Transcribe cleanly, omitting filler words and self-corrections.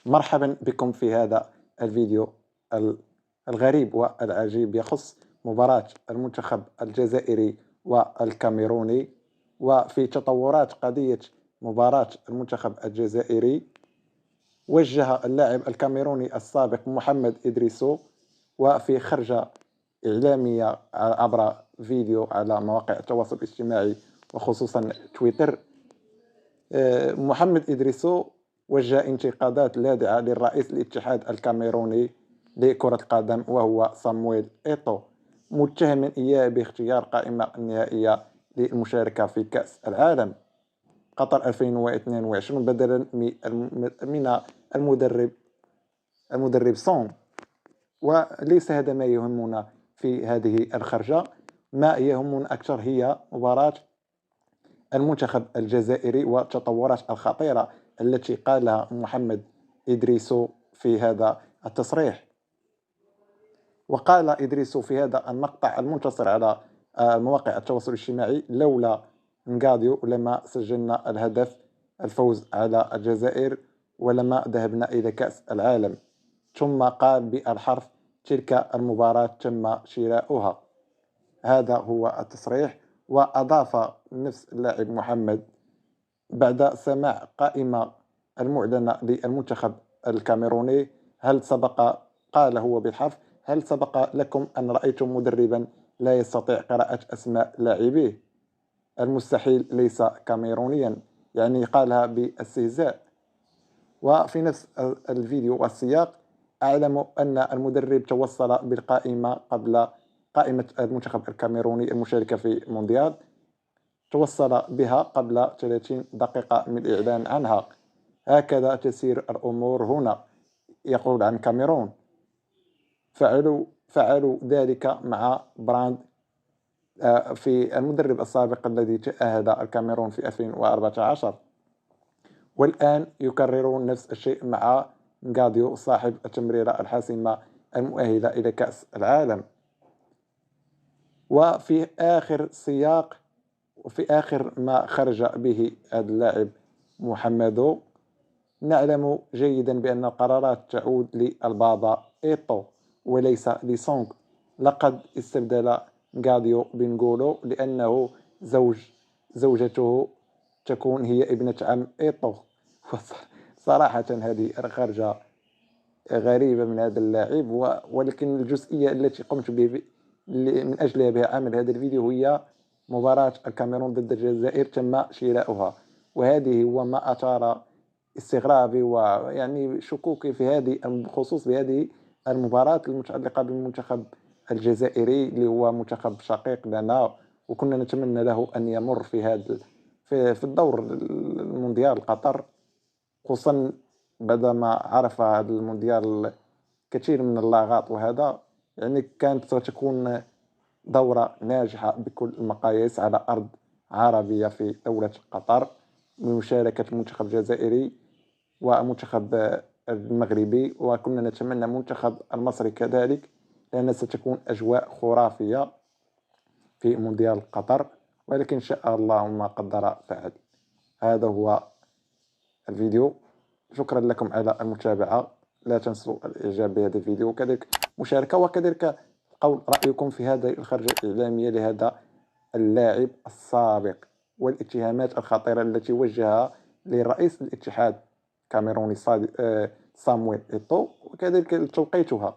مرحبا بكم في هذا الفيديو ال- الغريب والعجيب، يخص مباراة المنتخب الجزائري والكاميروني، وفي تطورات قضية مباراة المنتخب الجزائري. وجه اللاعب الكاميروني السابق محمد إدريسو، وفي خرجة إعلامية عبر فيديو على مواقع التواصل الاجتماعي وخصوصا تويتر، محمد إدريسو وجه انتقادات لاذعة للرئيس الاتحاد الكاميروني لكرة القدم وهو صامويل إيتو، متهما إياه باختيار قائمة نهائية للمشاركة في كأس العالم قطر 2022 بدلا من المدرب سون. وليس هذا ما يهمنا في هذه الخرجة، ما يهمنا أكثر هي مباراة المنتخب الجزائري والتطورات الخطيرة التي قالها محمد إدريسو في هذا التصريح. وقال إدريسو في هذا المقطع المنتشر على مواقع التواصل الاجتماعي: لولا نقاديو لما سجلنا الهدف الفوز على الجزائر ولما ذهبنا إلى كأس العالم. ثم قال بالحرف: تلك المباراة تم شراؤها. هذا هو التصريح. وأضاف نفس اللاعب محمد بعد سماع قائمة المعلنة للمنتخب الكاميروني: هل سبق، قال هو بالحرف: هل سبق لكم أن رأيتم مدربا لا يستطيع قراءة أسماء لاعبيه؟ المستحيل ليس كاميرونيا. يعني قالها باستهزاء. وفي نفس الفيديو والسياق أعلم أن المدرب توصل بالقائمة قبل قائمة المنتخب الكاميروني المشاركة في المونديال، توصل بها قبل 30 دقيقة من الإعلان عنها. هكذا تسير الأمور هنا، يقول عن كاميرون. فعلوا ذلك مع براند، في المدرب السابق الذي تأهل الكاميرون في 2014، والآن يكررون نفس الشيء مع نغاديو صاحب التمريرة الحاسمة المؤهلة إلى كأس العالم. وفي آخر سياق، وفي آخر ما خرج به هذا اللاعب محمدو، نعلم جيدا بأن القرارات تعود للبابا إيتو وليس لسونغ. لقد استبدل غاديو بنغولو لأنه زوجته تكون هي ابنة عم إيتو. صراحة هذه خرجة غريبة من هذا اللاعب، ولكن الجزئية التي قمت من أجلها بها عمل هذا الفيديو هي مباراة الكاميرون ضد الجزائر تم شراؤها. وهذه هو ما أثار استغرابي ويعني شكوكي في هذه بخصوص بهذه المباراة المتعلقة بالمنتخب الجزائري، اللي هو منتخب شقيق لنا، وكنا نتمنى له أن يمر في هذا في الدور المونديال قطر، خصوصا بعدما عرف هذا المونديال كثير من اللاغات. وهذا يعني كانت ستكون دورة ناجحة بكل المقاييس على أرض عربية في دولة قطر، بمشاركة المنتخب الجزائري ومنتخب المغربي، وكنا نتمنى منتخب المصري كذلك، لأن ستكون أجواء خرافية في مونديال قطر. ولكن شاء الله ما قدر فعل. هذا هو الفيديو. شكرا لكم على المتابعة. لا تنسوا الإعجاب بهذا الفيديو وكذلك مشاركة، وكذلك قول رأيكم في هذه الخرجة الإعلامية لهذا اللاعب السابق والاتهامات الخطيرة التي وجهها لرئيس الاتحاد الكاميروني صامويل إيتو، وكذلك توقيتها.